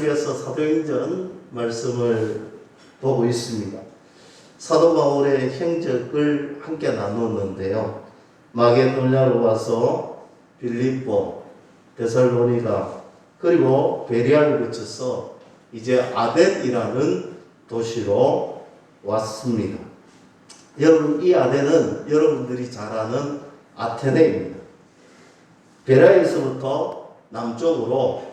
그래서 사도행전 말씀을 보고 있습니다. 사도 바울의 행적을 함께 나누었는데요. 마게도냐로 와서 빌립보, 데살로니가 그리고 베레아를 거쳐서 이제 아덴이라는 도시로 왔습니다. 여러분, 이 아덴은 여러분들이 잘 아는 아테네입니다. 베레아에서부터 남쪽으로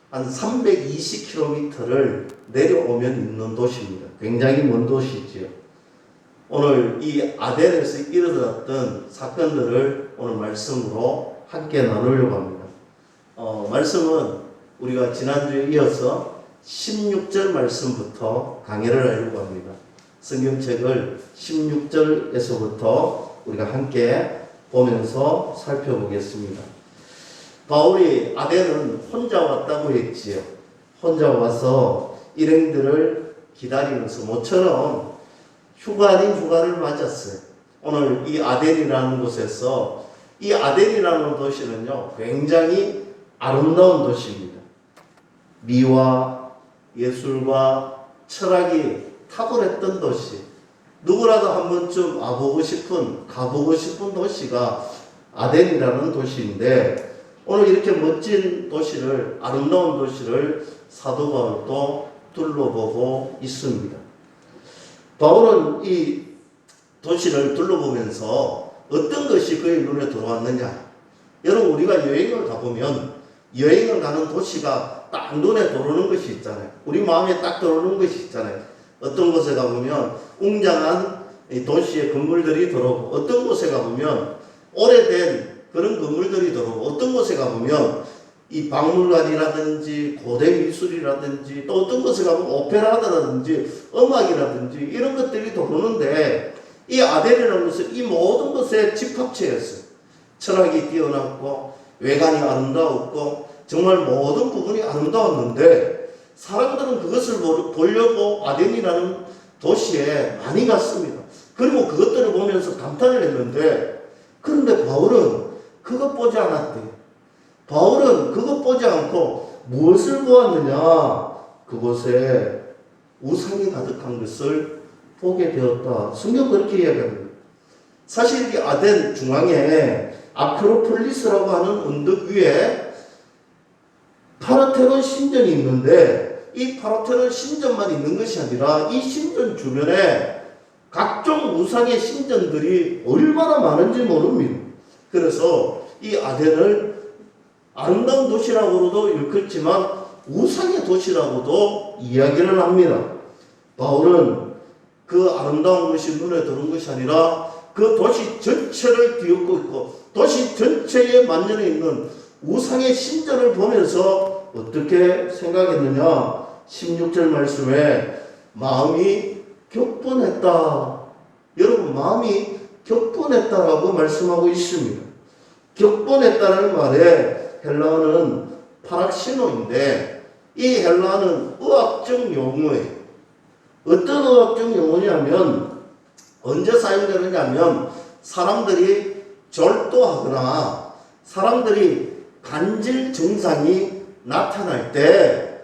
한 320km를 내려오면 있는 도시입니다. 굉장히 먼 도시지요. 오늘 이 아덴에서 일어났던 사건들을 오늘 말씀으로 함께 나누려고 합니다. 말씀은 우리가 지난주에 이어서 16절 말씀부터 강해를 하려고 합니다. 성경책을 16절에서부터 우리가 함께 보면서 살펴보겠습니다. 바울이 아덴은 혼자 왔다고 했지요. 혼자 와서 일행들을 기다리면서 모처럼 휴가 아닌 휴가를 맞았어요. 오늘 이 아덴이라는 곳에서 이 아덴이라는 도시는요, 굉장히 아름다운 도시입니다. 미와 예술과 철학이 탁월했던 도시. 누구라도 한 번쯤 가보고 싶은 도시가 아덴이라는 도시인데, 오늘 이렇게 멋진 도시를, 아름다운 도시를 사도 바울도 둘러보고 있습니다. 바울은 이 도시를 둘러보면서 어떤 것이 그의 눈에 들어왔느냐? 여러분, 우리가 여행을 가보면 여행을 가는 도시가 딱 눈에 들어오는 것이 있잖아요. 우리 마음에 딱 들어오는 것이 있잖아요. 어떤 곳에 가보면 웅장한 도시의 건물들이 들어오고, 어떤 곳에 가보면 오래된 그런 건물들이 들어오고, 어떤 곳에 가보면 이 박물관이라든지 고대 미술이라든지, 또 어떤 곳에 가보면 오페라라든지 음악이라든지 이런 것들이 들어오는데, 이 아덴이라는 것은 이 모든 것의 집합체였어요. 철학이 뛰어났고 외관이 아름다웠고 정말 모든 부분이 아름다웠는데, 사람들은 그것을 보려고 아덴이라는 도시에 많이 갔습니다. 그리고 그것들을 보면서 감탄을 했는데, 그런데 바울은 그것 보지 않았대요. 바울은 그것 보지 않고 무엇을 보았느냐? 그곳에 우상이 가득한 것을 보게 되었다. 성경 그렇게 이야기합니다. 사실 이 아덴 중앙에 아크로폴리스라고 하는 언덕 위에 파르테논 신전이 있는데, 이 파르테논 신전만 있는 것이 아니라 이 신전 주변에 각종 우상의 신전들이 얼마나 많은지 모릅니다. 그래서 이 아덴을 아름다운 도시라고도 일컫지만 우상의 도시라고도 이야기를 합니다. 바울은 그 아름다운 것이 눈에 들어온 것이 아니라 그 도시 전체를 뒤엎고 있고 도시 전체에 만연해 있는 우상의 신전을 보면서 어떻게 생각했느냐? 16절 말씀에 마음이 격분했다. 여러분, 마음이 격분했다라고 말씀하고 있습니다. 격분했다는 말에 헬라어는 파락시노인데, 이 헬라어는 의학적 용어예요. 어떤 의학적 용어냐면, 언제 사용되느냐면 사람들이 절도하거나 사람들이 간질 증상이 나타날 때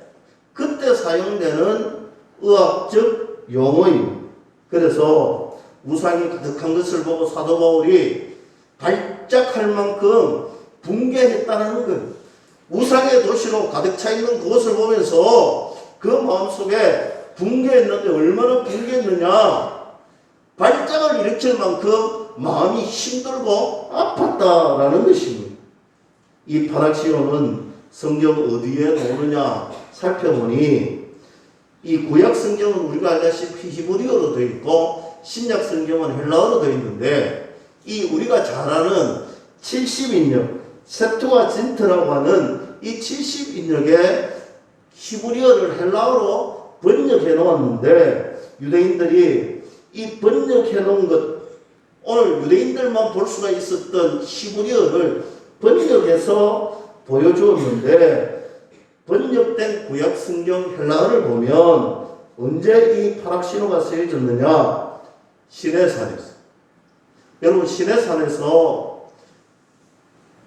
그때 사용되는 의학적 용어입니다. 그래서 우상이 가득한 것을 보고 사도 바울이 발작할 만큼 붕괴했다는 거예요. 우상의 도시로 가득 차 있는 그것을 보면서 그 마음속에 붕괴했는데, 얼마나 붕괴했느냐? 발작을 일으킬 만큼 마음이 힘들고 아팠다라는 것입니다. 이 파락시노는 성경 어디에 나오느냐 살펴보니, 이 구약 성경은 우리가 알다시피 히브리어로 되어 있고 신약 성경은 헬라어로 되어 있는데, 이 우리가 잘 아는 70인역 셉투아진트라고 하는 이 70인역의 히브리어를 헬라어로 번역해 놓았는데, 유대인들이 이 번역해 놓은 것, 오늘 유대인들만 볼 수가 있었던 히브리어를 번역해서 보여주었는데, 번역된 구약 성경 헬라어를 보면 언제 이 파락시노가 쓰여졌느냐? 시내산에서. 여러분, 시내산에서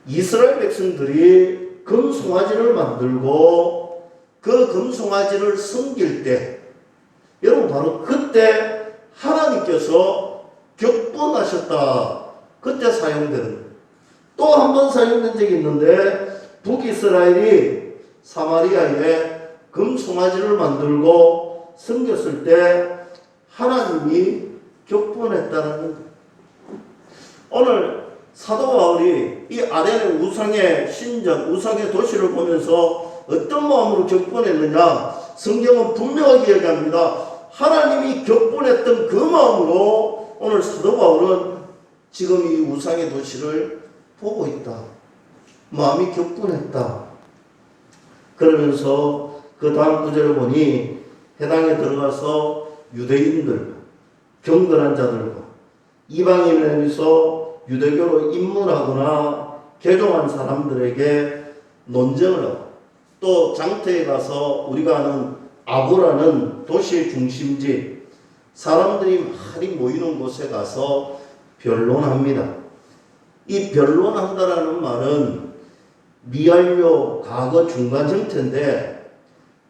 이스라엘 백성들이 금송아지를 만들고 그 금송아지를 섬길 때 여러분 바로 그때 하나님께서 격분하셨다. 그때 사용되는 또 한 번 사용된 적이 있는데 북이스라엘이 사마리아에 금송아지를 만들고 섬겼을 때 하나님이 격분했다는 거예요. 오늘 사도 바울이 이 아덴의 우상의 신전, 우상의 도시를 보면서 어떤 마음으로 격분했느냐? 성경은 분명하게 얘기합니다. 하나님이 격분했던 그 마음으로 오늘 사도 바울은 지금 이 우상의 도시를 보고 있다. 마음이 격분했다. 그러면서 그 다음 구절을 보니 해당에 들어가서 유대인들과 경건한 자들과 이방인에서 유대교로 입문하거나 개종한 사람들에게 논쟁을 하고 또 장터에 가서 우리가 아는 아고라는 도시의 중심지 사람들이 많이 모이는 곳에 가서 변론합니다. 이 변론한다라는 말은 미완료 과거 중간 형태인데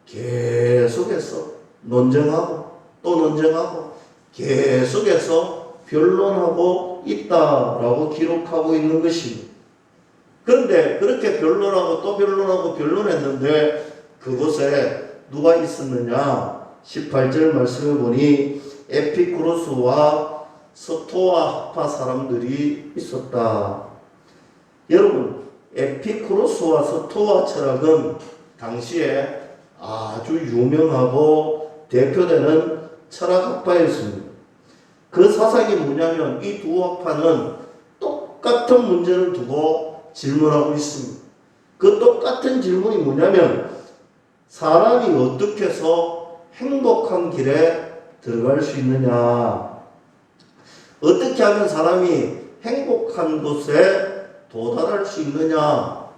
계속해서 논쟁하고 또 논쟁하고 계속해서 변론하고 있다라고 기록하고 있는 것입니다. 그런데 그렇게 변론하고 또 변론하고 변론했는데 그곳에 누가 있었느냐? 18절 말씀을 보니 에피쿠로스와 스토아 학파 사람들이 있었다. 여러분, 에피쿠로스와 스토아 철학은 당시에 아주 유명하고 대표되는 철학 학파였습니다. 그 사상이 뭐냐면 이 두 학파는 똑같은 문제를 두고 질문하고 있습니다. 그 똑같은 질문이 뭐냐면 사람이 어떻게 해서 행복한 길에 들어갈 수 있느냐? 어떻게 하면 사람이 행복한 곳에 도달할 수 있느냐?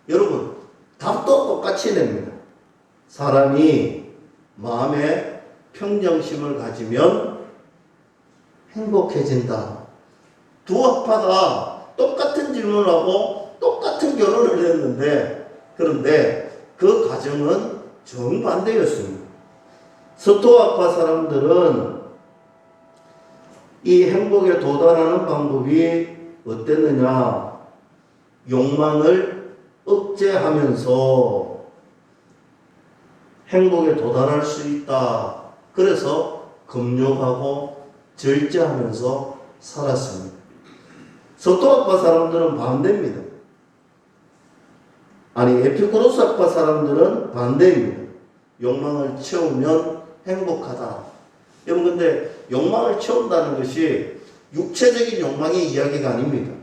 여러분, 답도 똑같이 냅니다. 사람이 마음에 평정심을 가지면 행복해진다. 두 학파가 똑같은 질문을 하고 똑같은 결론을 냈는데 그런데 그 과정은 정반대였습니다. 스토아파 사람들은 이 행복에 도달하는 방법이 어땠느냐? 욕망을 억제하면서 행복에 도달할 수 있다. 그래서 금욕하고 절제하면서 살았습니다. 스토아파 사람들은 반대입니다. 아니 에피쿠로스 학파 사람들은 반대입니다. 욕망을 채우면 행복하다. 여러분 근데 욕망을 채운다는 것이 육체적인 욕망의 이야기가 아닙니다.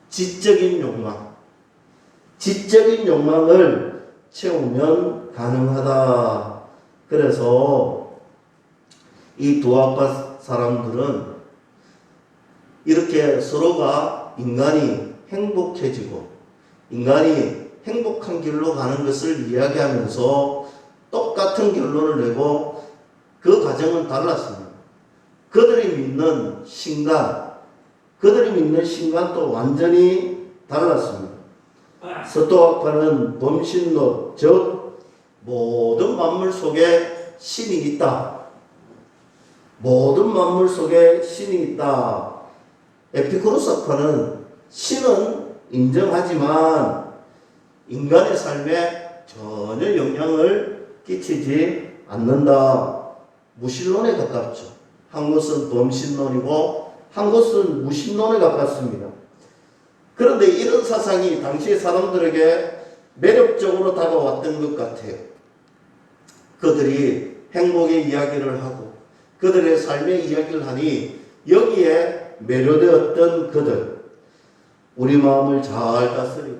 지적인 욕망. 지적인 욕망을 채우면 가능하다. 그래서 이 두 학파 사람들은 이렇게 서로가 인간이 행복해지고 인간이 행복한 길로 가는 것을 이야기하면서 똑같은 결론을 내고 그 과정은 달랐습니다. 그들이 믿는 신간도 완전히 달랐습니다. 스토아파는 범신론, 즉 모든 만물 속에 신이 있다. 모든 만물 속에 신이 있다. 에피쿠로스파는 신은 인정하지만 인간의 삶에 전혀 영향을 끼치지 않는다. 무신론에 가깝죠. 한 것은 범신론이고 한 것은 무신론에 가깝습니다. 그런데 이런 사상이 당시 사람들에게 매력적으로 다가왔던 것 같아요. 그들이 행복의 이야기를 하고 그들의 삶의 이야기를 하니 여기에 매료되었던 그들, 우리 마음을 잘 다스리고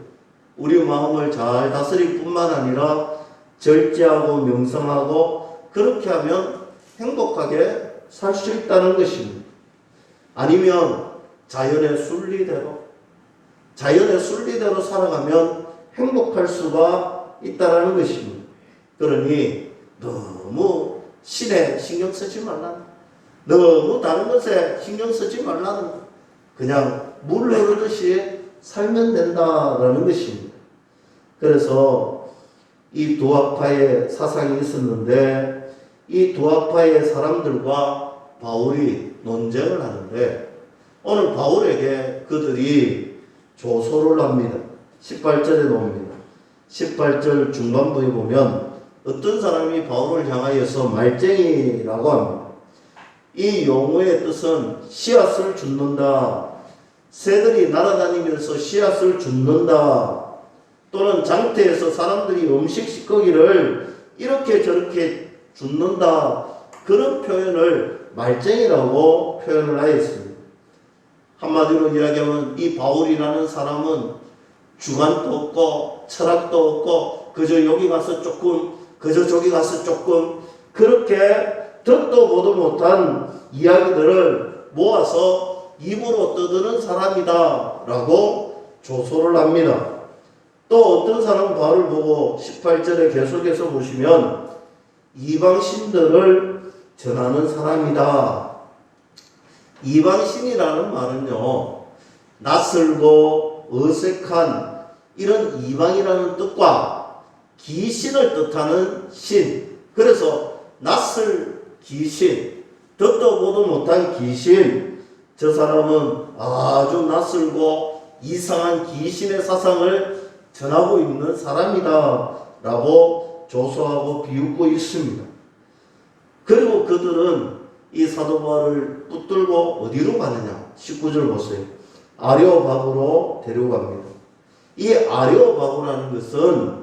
우리 마음을 잘 다스릴 뿐만 아니라 절제하고 명상하고 그렇게 하면 행복하게 살 수 있다는 것입니다. 아니면 자연의 순리대로 살아가면 행복할 수가 있다는 것입니다. 그러니 너무 신에 신경 쓰지 말라는, 너무 다른 것에 신경 쓰지 말라는, 그냥 물 흐르듯이 살면 된다라는 것입니다. 그래서 이 두 학파의 사상이 있었는데 이 두 학파의 사람들과 바울이 논쟁을 하는데 오늘 바울에게 그들이 조소를 합니다. 18절에 나옵니다. 18절 중반부에 보면 어떤 사람이 바울을 향하여서 말쟁이라고 합니다. 이 용어의 뜻은 씨앗을 줍는다. 새들이 날아다니면서 씨앗을 줍는다. 또는 장터에서 사람들이 음식 씻거기를 이렇게 저렇게 줍는다. 그런 표현을 말쟁이라고 표현을 하였습니다. 한마디로 이야기하면 이 바울이라는 사람은 주관도 없고 철학도 없고 그저 여기 가서 조금 그저 저기 가서 조금 그렇게 듣도 보도 못한 이야기들을 모아서 입으로 떠드는 사람이다 라고 조소를 합니다. 또 어떤 사람은 바울을 보고 18절에 계속해서 보시면 이방신들을 전하는 사람이다. 이방신이라는 말은요, 낯설고 어색한 이런 이방이라는 뜻과 귀신을 뜻하는 신. 그래서 낯설 귀신, 듣도 보도 못한 귀신, 저 사람은 아주 낯설고 이상한 귀신의 사상을 전하고 있는 사람이다 라고 조소하고 비웃고 있습니다. 그리고 그들은 이 사도 바울을 붙들고 어디로 가느냐? 19절 보세요. 아레오바고로 데려갑니다. 이 아레오바고라는 것은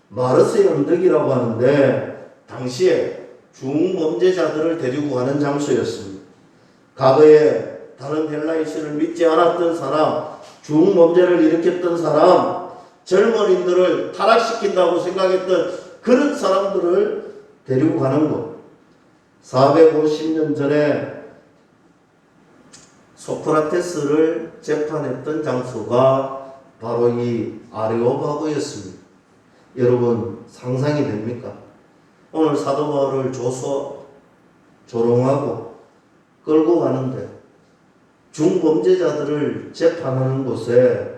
마르세 언덕이라고 하는데 당시에 중범죄자들을 데리고 가는 장소였습니다. 과거에 다른 헬라의 신을 믿지 않았던 사람, 중범죄를 일으켰던 사람, 젊은이들을 타락시킨다고 생각했던 그런 사람들을 데리고 가는 것. 450년 전에 소크라테스를 재판했던 장소가 바로 이 아레오바고였습니다. 여러분 상상이 됩니까? 오늘 사도 바울을 조롱하고 끌고 가는데 중범죄자들을 재판하는 곳에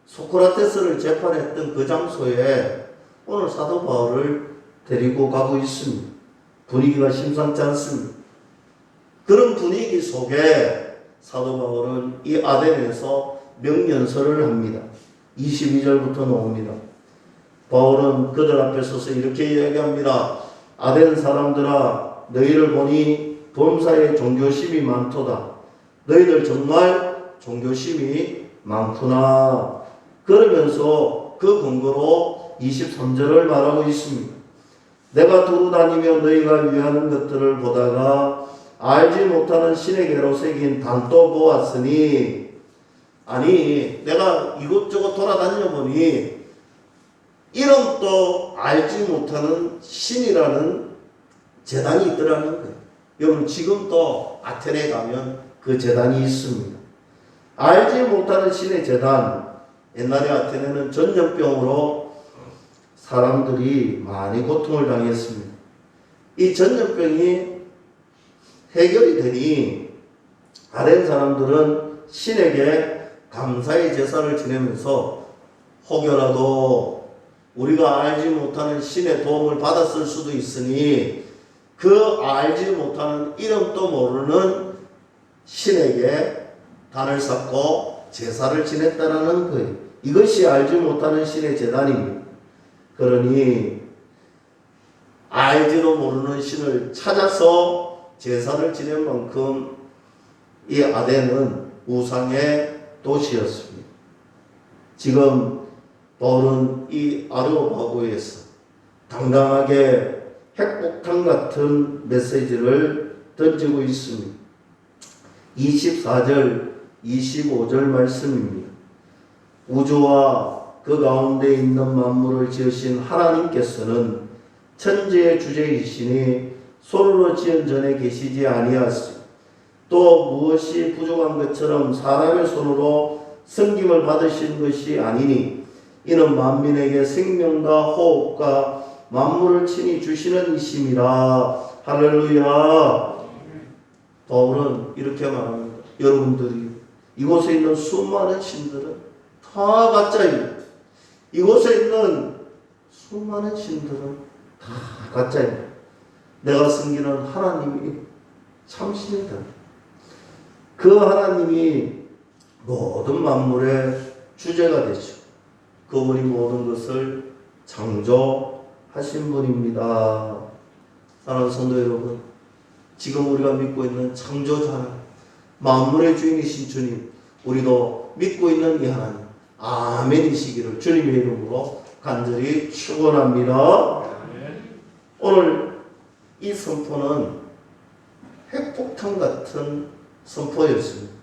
소크라테스를 재판했던 그 장소에 오늘 사도 바울을 데리고 가고 있습니다. 분위기가 심상치 않습니다. 그런 분위기 속에 사도 바울은 이 아덴에서 명령서를 합니다. 22절부터 나옵니다. 바울은 그들 앞에 서서 이렇게 이야기합니다. 아덴 사람들아, 너희를 보니 범사에 종교심이 많도다. 너희들 정말 종교심이 많구나. 그러면서 그 근거로 23절을 말하고 있습니다. 내가 두루 다니며 너희가 위하는 것들을 보다가 알지 못하는 신에게로 새긴 단도 보았으니, 아니 내가 이곳저곳 돌아다녀 보니 이름도 알지 못하는 신이라는 제단이 있더라는 거예요. 여러분 지금도 아테네에 가면 그 제단이 있습니다. 알지 못하는 신의 제단. 옛날에 아테네는 전염병으로 사람들이 많이 고통을 당했습니다. 이 전염병이 해결이 되니 아덴 사람들은 신에게 감사의 제사를 지내면서 혹여라도 우리가 알지 못하는 신의 도움을 받았을 수도 있으니 그 알지 못하는 이름도 모르는 신에게 단을 쌓고 제사를 지냈다라는 거예요. 이것이 알지 못하는 신의 제단입니다. 그러니 알지도 모르는 신을 찾아서 제사를 지낸 만큼 이 아덴은 우상의 도시였습니다. 지금 바울은 이 아레오바고에서 당당하게 핵폭탄 같은 메시지를 던지고 있습니다. 24절, 25절 말씀입니다. 우주와 그 가운데 있는 만물을 지으신 하나님께서는 천지의 주제이시니 손으로 지은 전에 계시지 아니하시고 또 무엇이 부족한 것처럼 사람의 손으로 섬김을 받으신 것이 아니니 이는 만민에게 생명과 호흡과 만물을 친히 주시는 이심이라. 할렐루야. 바울은 이렇게 말합니다. 여러분들이 이곳에 있는 수많은 신들은 다 가짜입니다. 이곳에 있는 수많은 신들은 다 가짜입니다. 내가 섬기는 하나님이 참신이다. 그 하나님이 모든 만물의 주제가 되죠. 그분이 모든 것을 창조하신 분입니다. 사랑하는 성도 여러분, 지금 우리가 믿고 있는 창조주 하나님, 만물의 주인이신 주님, 우리도 믿고 있는 이 하나님, 아멘이시기를 주님의 이름으로 간절히 축원합니다. 오늘 이 선포는 핵폭탄 같은 선포였습니다.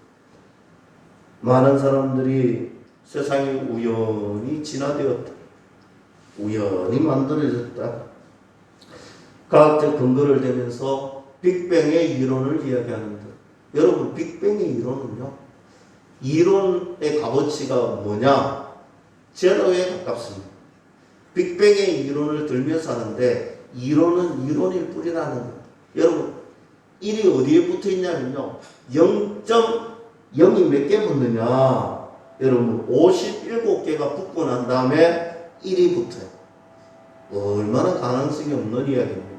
많은 사람들이 세상이 우연히 진화되었다, 우연히 만들어졌다, 과학적 근거를 대면서 빅뱅의 이론을 이야기하는데, 여러분, 빅뱅의 이론은요, 이론의 값어치가 뭐냐? 제로에 가깝습니다. 빅뱅의 이론을 들면서 하는데, 이론은 이론일 뿐이라는 거예요. 여러분, 1이 어디에 붙어 있냐면요, 0.0이 몇 개 붙느냐? 여러분, 57개가 붙고 난 다음에 1이 붙어요. 얼마나 가능성이 없는 이야기입니다.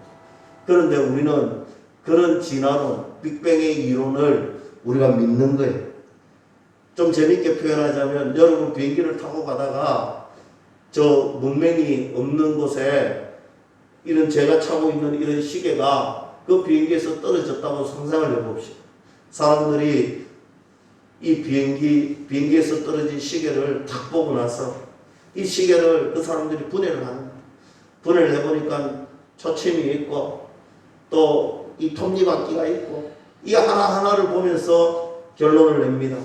그런데 우리는 그런 진화론, 빅뱅의 이론을 우리가 믿는 거예요. 좀 재밌게 표현하자면, 여러분 비행기를 타고 가다가 저 문맹이 없는 곳에 이런 제가 차고 있는 이런 시계가 그 비행기에서 떨어졌다고 상상을 해봅시다. 사람들이 이 비행기에서 떨어진 시계를 탁 보고 나서 이 시계를 그 사람들이 분해를 하는 거예요. 분해를 해보니까 초침이 있고 또 이 톱니바퀴가 있고 이 하나하나를 보면서 결론을 냅니다.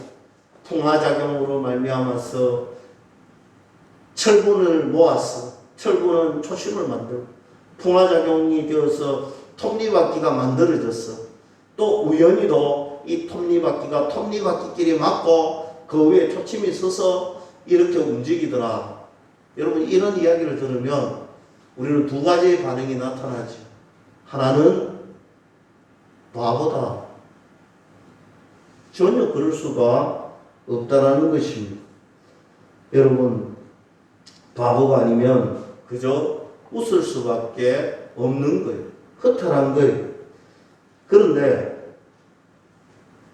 풍화작용으로 말미암아서 철분을 모아서 철분은 초심을 만들고 풍화작용이 되어서 톱니바퀴가 만들어졌어. 또 우연히도 이 톱니바퀴가 톱니바퀴끼리 맞고 그 위에 초침이 서서 이렇게 움직이더라. 여러분, 이런 이야기를 들으면 우리는 두 가지의 반응이 나타나죠. 하나는 바보다, 전혀 그럴 수가 없다라는 것입니다. 여러분, 바보가 아니면 그저 웃을 수밖에 없는 거예요. 허탈한 거예요. 그런데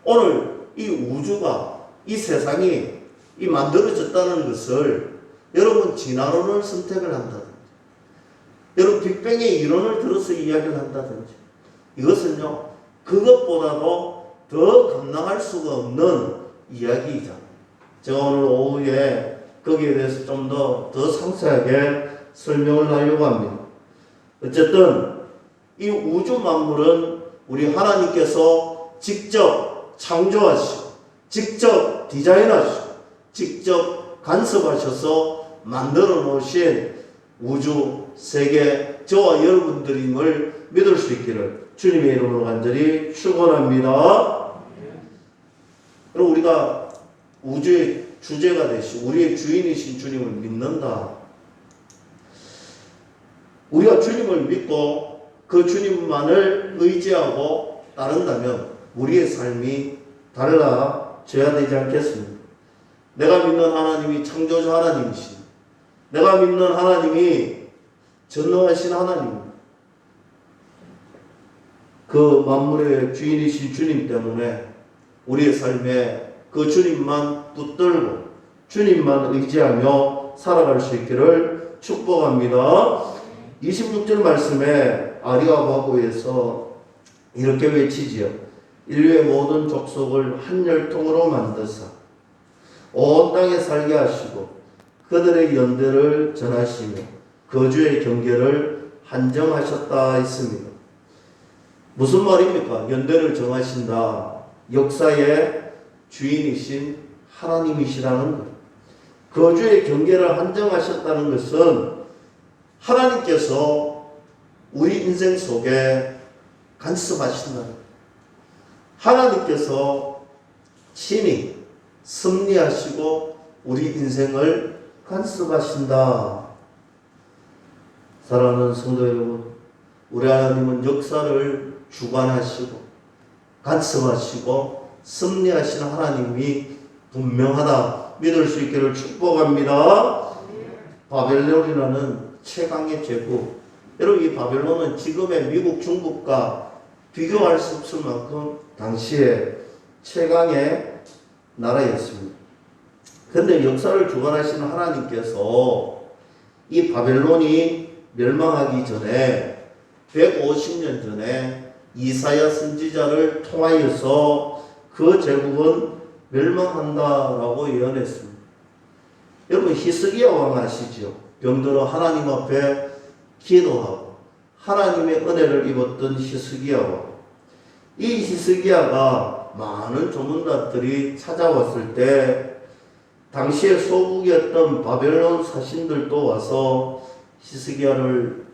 오늘 이 우주가, 이 세상이 이 만들어졌다는 것을 여러분 진화론을 선택을 한다든지, 여러분 빅뱅의 이론을 들어서 이야기를 한다든지, 이것은요 그것보다도 더 감당할 수가 없는 이야기이잖아요. 제가 오늘 오후에 거기에 대해서 좀 더 상세하게 설명을 하려고 합니다. 어쨌든 이 우주 만물은 우리 하나님께서 직접 창조하시고 직접 디자인하시고 직접 간섭하셔서 만들어 놓으신 우주 세계, 저와 여러분들임을 믿을 수 있기를 주님의 이름으로 간절히 축원합니다. 그럼 우리가 우주의 주제가 되시고 우리의 주인이신 주님을 믿는다. 우리가 주님을 믿고 그 주님만을 의지하고 따른다면 우리의 삶이 달라져야 되지 않겠습니까? 내가 믿는 하나님이 창조주 하나님이시니, 내가 믿는 하나님이 전능하신 하나님입니다. 그 만물의 주인이신 주님 때문에 우리의 삶에 그 주님만 붙들고 주님만 의지하며 살아갈 수 있기를 축복합니다. 26절 말씀에 아리아바고에서 이렇게 외치지요. 인류의 모든 족속을 한 혈통으로 만드사 온 땅에 살게 하시고 그들의 연대를 전하시며 거주의 경계를 한정하셨다 했습니다. 무슨 말입니까? 연대를 정하신다. 역사의 주인이신 하나님이시라는 것. 거주의 경계를 한정하셨다는 것은 하나님께서 우리 인생 속에 간섭하신다는 것. 하나님께서 친히 섭리하시고 우리 인생을 간섭하신다. 사랑하는 성도 여러분, 우리 하나님은 역사를 주관하시고 간섭하시고 섭리하시는 하나님이 분명하다 믿을 수 있기를 축복합니다. 바벨론이라는 최강의 제국. 여러분, 이 바벨론은 지금의 미국, 중국과 비교할 수 없을 만큼 당시에 최강의 나라였습니다. 그런데 역사를 주관하시는 하나님께서 이 바벨론이 멸망하기 전에 150년 전에 이사야 선지자를 통하여서 그 제국은 멸망한다라고 예언했습니다. 여러분, 히스기야 왕 아시죠? 병들어 하나님 앞에 기도하고 하나님의 은혜를 입었던 히스기야 왕. 이 히스기야가 많은 조문단들이 찾아왔을 때 당시에 소국이었던 바벨론 사신들도 와서 히스기야를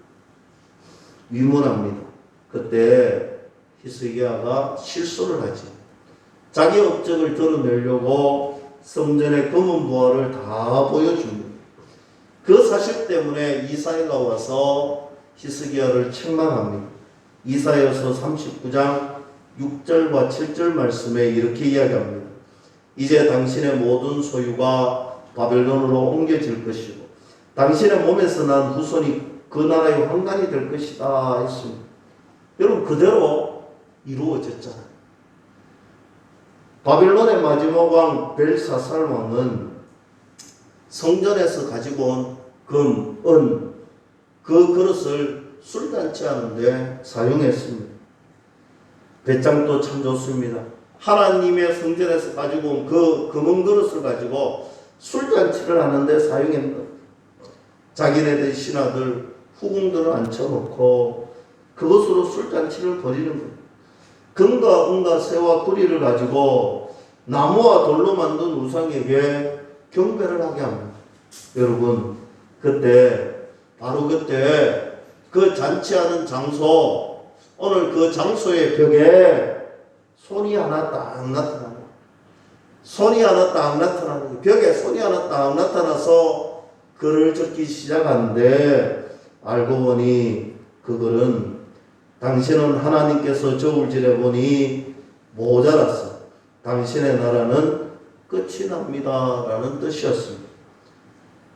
위문합니다. 그때 히스기야가 실수를 하지. 자기 업적을 드러내려고 성전의 검은 부화를 다 보여줍니다. 그 사실 때문에 이사야가 와서 히스기야를 책망합니다. 이사야서 39장 6절과 7절 말씀에 이렇게 이야기합니다. 이제 당신의 모든 소유가 바벨론으로 옮겨질 것이고 당신의 몸에서 난 후손이 그 나라의 황관이 될 것이다 했습니다. 여러분, 그대로 이루어졌잖아요. 바벨론의 마지막 왕 벨사살 왕은 성전에서 가지고 온 금, 은, 그 그릇을 술잔치 하는데 사용했습니다. 배짱도 참 좋습니다. 하나님의 성전에서 가지고 온 그 금은 그릇을 가지고 술잔치를 하는데 사용했다. 자기네들 신하들, 후궁들을 앉혀놓고 그것으로 술잔치를 벌이는 거예요. 금과 은과 새와 구리를 가지고 나무와 돌로 만든 우상에게 경배를 하게 합니다. 여러분, 바로 그때 그 잔치하는 장소, 오늘 그 장소의 벽에 손이 하나 딱 나타나는 거예요. 손이 하나 딱 나타나는 거예요. 벽에 손이 하나 딱 나타나서 글을 적기 시작하는데 알고 보니 그 글은 당신은 하나님께서 저울질해 보니 모자랐어. 당신의 나라는 끝이 납니다. 라는 뜻이었습니다.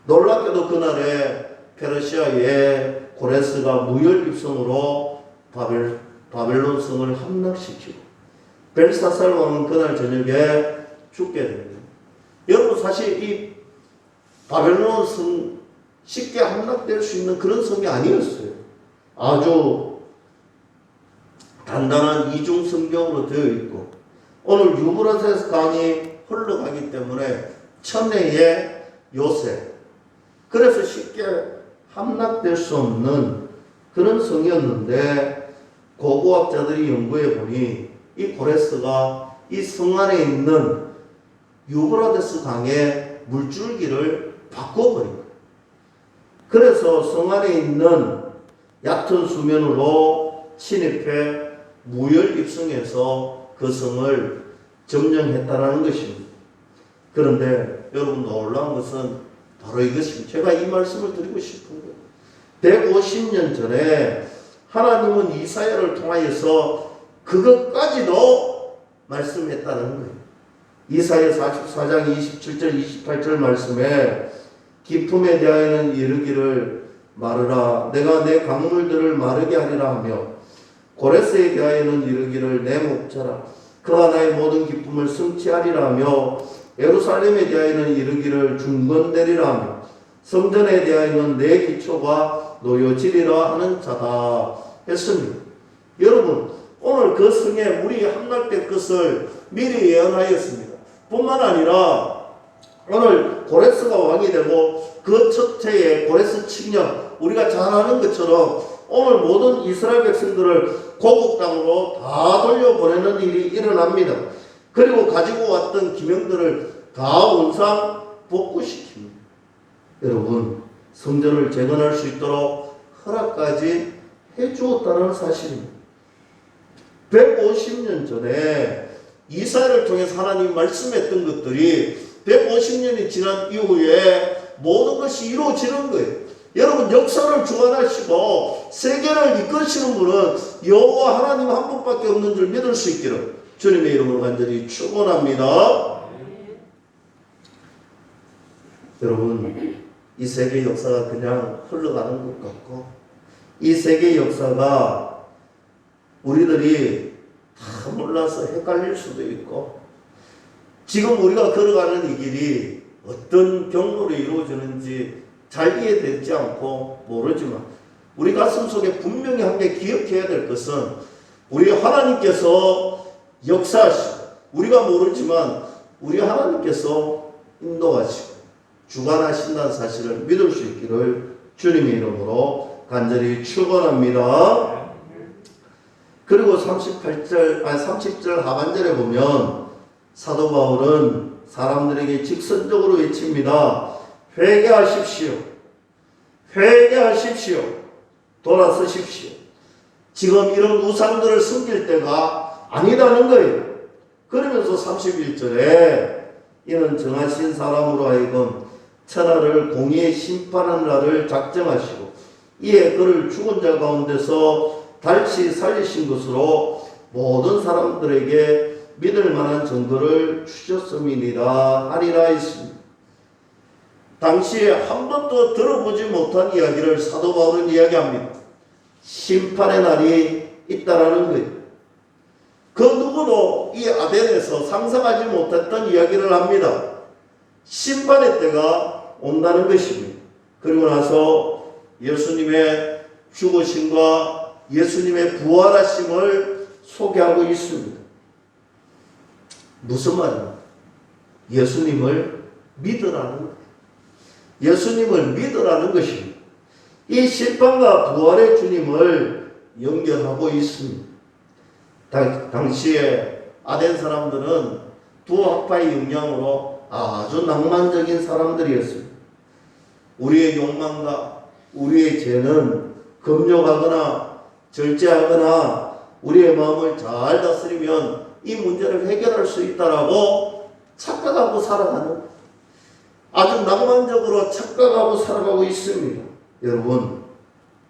놀랍게도 그날에 페르시아의 고레스가 무혈입성으로 바벨론 성을 함락시키고 벨사살 왕은 그날 저녁에 죽게 됩니다. 여러분, 사실 이 바벨론 성 쉽게 함락될 수 있는 그런 성이 아니었어요. 아주 단단한 이중 성경으로 되어 있고 오늘 유브라데스 강이 흘러가기 때문에 천혜의 요새, 그래서 쉽게 함락될 수 없는 그런 성이었는데 고고학자들이 연구해 보니 이 고레스가 이 성 안에 있는 유브라데스 강의 물줄기를 바꿔버린 거예요. 그래서 성 안에 있는 얕은 수면으로 침입해 무혈 입성해서 그 성을 점령했다라는 것입니다. 그런데 여러분, 놀라운 것은 바로 이것입니다. 제가 이 말씀을 드리고 싶은 거예요. 150년 전에 하나님은 이사야를 통하여서 그것까지도 말씀했다는 거예요. 이사야 44장 27절 28절 말씀에 기품에 대하여는 이르기를 마르라, 내가 내 강물들을 마르게 하리라 하며 고레스에 대하여는 이르기를 내 목자라, 그가 나의 모든 기쁨을 성취하리라 하며 예루살렘에 대하여는 이르기를 중건되리라 하며 성전에 대하여는 내 기초가 놓여지리라 하는 자다 했습니다. 여러분, 오늘 그 성에 물이 함락될 것을 미리 예언하였습니다. 뿐만 아니라 오늘 고레스가 왕이 되고 그 첫 해에 고레스 칙령, 우리가 잘 아는 것처럼 오늘 모든 이스라엘 백성들을 고국 땅으로 다 돌려보내는 일이 일어납니다. 그리고 가지고 왔던 기명들을 다 원상 복구시킵니다. 여러분, 성전을 재건할 수 있도록 허락까지 해주었다는 사실입니다. 150년 전에 이사야를 통해서 하나님이 말씀했던 것들이 150년이 지난 이후에 모든 것이 이루어지는 거예요. 여러분, 역사를 주관하시고 세계를 이끄시는 분은 여호와 하나님 한 분밖에 없는 줄 믿을 수 있기를 주님의 이름으로 간절히 축원합니다. 여러분, 이 세계 역사가 그냥 흘러가는 것 같고, 이 세계 역사가 우리들이 다 몰라서 헷갈릴 수도 있고, 지금 우리가 걸어가는 이 길이 어떤 경로로 이루어지는지 잘 이해되지 않고 모르지만, 우리 가슴 속에 분명히 한 개 기억해야 될 것은, 우리 하나님께서 역사하시고, 우리가 모르지만 우리 하나님께서 인도하시고 주관하신다는 사실을 믿을 수 있기를 주님의 이름으로 간절히 축원합니다. 그리고 30절 하반절에 보면 사도 바울은 사람들에게 직선적으로 외칩니다. 회개하십시오. 회개하십시오. 돌아서십시오. 지금 이런 우상들을 섬길 때가 아니라는 거예요. 그러면서 31절에 이는 정하신 사람으로 하여금 천하를 공의의 심판하는 날을 작정하시고 이에 그를 죽은 자 가운데서 다시 살리신 것으로 모든 사람들에게 믿을 만한 증거를 주셨음이니라 하리라 했습니다. 당시에 한 번도 들어보지 못한 이야기를 사도 바울은 이야기합니다. 심판의 날이 있다라는 거예요. 그 누구도 이 아덴에서 상상하지 못했던 이야기를 합니다. 심판의 때가 온다는 것입니다. 그리고 나서 예수님의 죽으심과 예수님의 부활하심을 소개하고 있습니다. 무슨 말입니까? 예수님을 믿으라는 거예요. 예수님을 믿으라는 것입니다. 이 심판과 부활의 주님을 연결하고 있습니다. 당시에 아덴 사람들은 두 학파의 영향으로 아주 낭만적인 사람들이었습니다. 우리의 욕망과 우리의 죄는 금욕하거나 절제하거나 우리의 마음을 잘 다스리면 이 문제를 해결할 수 있다라고 착각하고 살아가는, 아주 낭만적으로 착각하고 살아가고 있습니다. 여러분,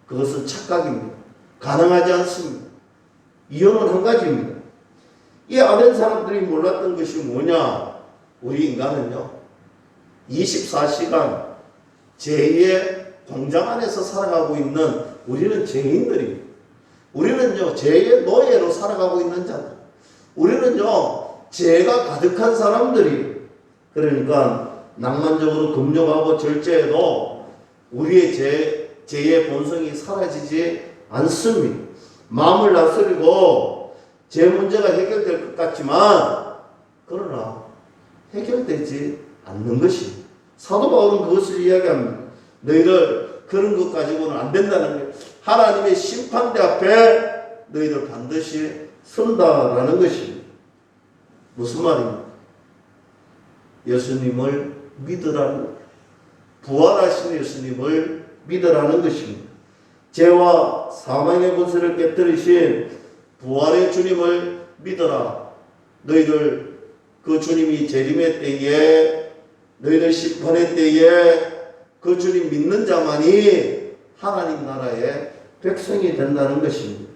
그것은 착각입니다. 가능하지 않습니다. 이유는 한 가지입니다. 이 아덴 사람들이 몰랐던 것이 뭐냐? 우리 인간은요, 24시간 죄의 공장 안에서 살아가고 있는 우리는 죄인들입니다. 우리는요, 죄의 노예로 살아가고 있는 자들. 우리는요, 죄가 가득한 사람들이. 그러니까 낭만적으로 금욕하고 절제해도 우리의 죄의 본성이 사라지지 않습니다. 마음을 다스리고 제 문제가 해결될 것 같지만 그러나 해결되지 않는 것입니다. 사도 바울은 그것을 이야기합니다. 너희들 그런 것 가지고는 안 된다는 거예요. 하나님의 심판대 앞에 너희들 반드시 선다라는 것입니다. 무슨 말입니까? 예수님을 믿으라는 거예요. 부활하신 예수님을 믿으라는 것입니다. 죄와 사망의 권세를 깨뜨리신 부활의 주님을 믿어라. 너희들 그 주님이 재림의 때에, 너희들 심판의 때에 그 주님 믿는 자만이 하나님 나라의 백성이 된다는 것입니다.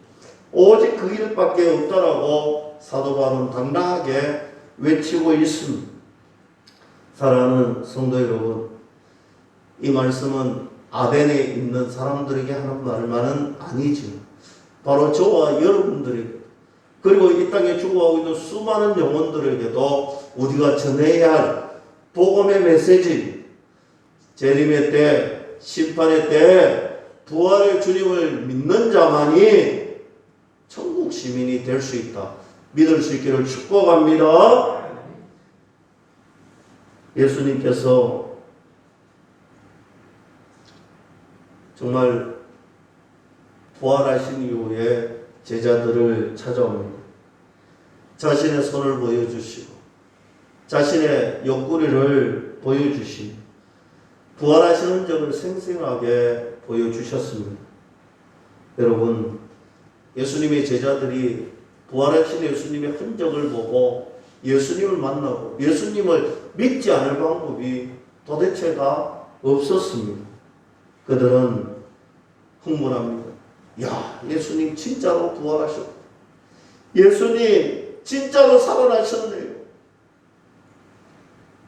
오직 그 길밖에 없다라고 사도 바울은 당당하게 외치고 있습니다. 사랑하는 성도 여러분, 이 말씀은 아덴에 있는 사람들에게 하는 말만은 아니지만 바로 저와 여러분들에게, 그리고 이 땅에 죽어가고 있는 수많은 영혼들에게도 우리가 전해야 할 복음의 메시지, 재림의 때, 심판의 때 부활의 주님을 믿는 자만이 천국 시민이 될 수 있다, 믿을 수 있기를 축복합니다. 예수님께서 정말 부활하신 이후에 제자들을 찾아옵니다. 자신의 손을 보여주시고 자신의 옆구리를 보여주시고 부활하신 흔적을 생생하게 보여주셨습니다. 여러분, 예수님의 제자들이 부활하신 예수님의 흔적을 보고 예수님을 만나고 예수님을 믿지 않을 방법이 도대체가 없었습니다. 그들은 흥분합니다. 야, 예수님 진짜로 부활하셨다. 예수님 진짜로 살아나셨네요.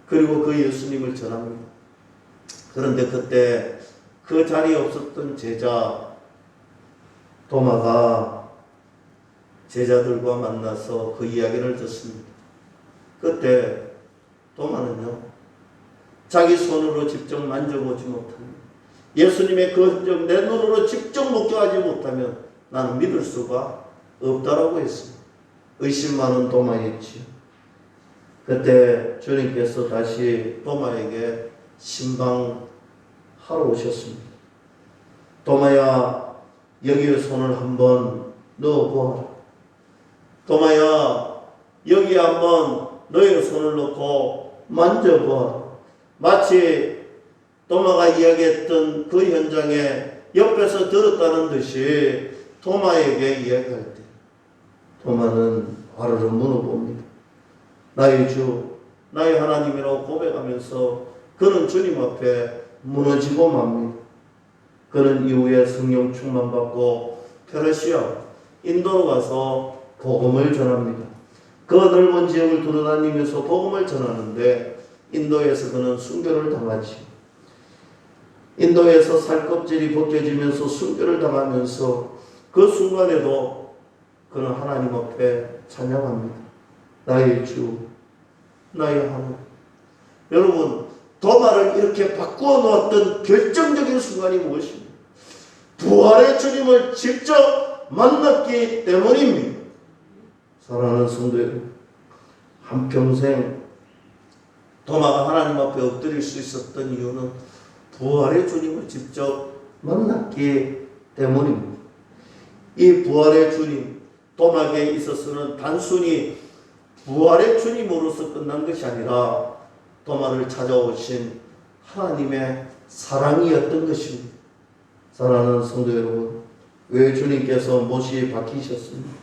그리고 그 예수님을 전합니다. 그런데 그때 그 자리에 없었던 제자 도마가 제자들과 만나서 그 이야기를 듣습니다. 그때 도마는요, 자기 손으로 직접 만져보지 못합니다. 예수님의 그 흔적 내 눈으로 직접 목격하지 못하면 나는 믿을 수가 없다라고 했습니다. 의심 많은 도마였지요. 그때 주님께서 다시 도마에게 신방하러 오셨습니다. 도마야, 여기에 손을 한번 넣어보아라. 도마야, 여기에 한번 너의 손을 넣고 만져보아라. 마치 도마가 이야기했던 그 현장에 옆에서 들었다는 듯이 도마에게 이야기할 때 도마는 화르르 무너봅니다. 나의 주, 나의 하나님이라고 고백하면서 그는 주님 앞에 무너지고 맙니다. 그는 이후에 성령 충만받고 페르시아, 인도로 가서 복음을 전합니다. 그 넓은 지역을 돌아다니면서 복음을 전하는데 인도에서 그는 순교를 당하지. 인도에서 살껍질이 벗겨지면서 순교를 당하면서 그 순간에도 그는 하나님 앞에 찬양합니다. 나의 주, 나의 하나님. 여러분, 도마를 이렇게 바꾸어 놓았던 결정적인 순간이 무엇입니까? 부활의 주님을 직접 만났기 때문입니다. 사랑하는 성도 여러분, 한평생 도마가 하나님 앞에 엎드릴 수 있었던 이유는 부활의 주님을 직접 만났기 때문입니다. 이 부활의 주님, 도마에게 있어서는 단순히 부활의 주님으로서 끝난 것이 아니라 도마를 찾아오신 하나님의 사랑이었던 것입니다. 사랑하는 성도 여러분, 왜 주님께서 못이 박히셨습니까?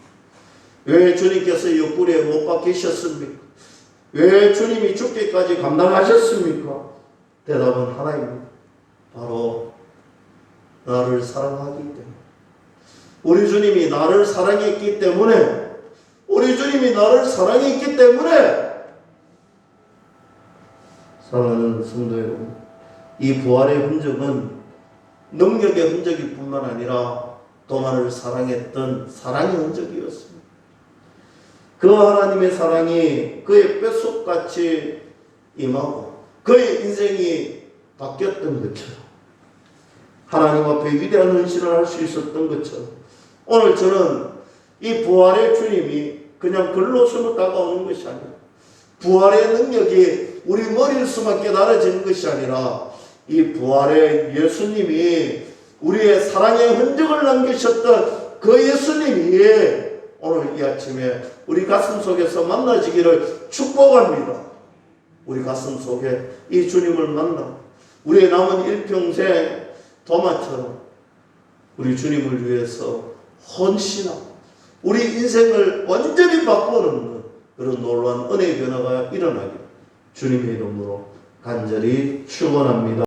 왜 주님께서 옆구리에 못 박히셨습니까? 왜 주님이 죽기까지 감당하셨습니까? 대답은 하나입니다. 바로 나를 사랑하기 때문에. 우리 주님이 나를 사랑했기 때문에, 우리 주님이 나를 사랑했기 때문에, 사랑하는 성도 여러분, 이 부활의 흔적은 능력의 흔적일 뿐만 아니라 도마를 사랑했던 사랑의 흔적이었습니다. 그 하나님의 사랑이 그의 뼛속같이 임하고 그의 인생이 바뀌었던 것처럼, 하나님 앞에 위대한 헌신을 할 수 있었던 것처럼, 오늘 저는 이 부활의 주님이 그냥 글로 숨어 다가오는 것이 아니라 부활의 능력이 우리 머리에서만 깨달아지는 것이 아니라 이 부활의 예수님이 우리의 사랑의 흔적을 남기셨던 그 예수님이 오늘 이 아침에 우리 가슴 속에서 만나지기를 축복합니다. 우리 가슴 속에 이 주님을 만나 우리의 남은 일평생 도마처럼 우리 주님을 위해서 헌신하고 우리 인생을 완전히 바꿔놓는 그런 놀라운 은혜의 변화가 일어나길 주님의 이름으로 간절히 축원합니다.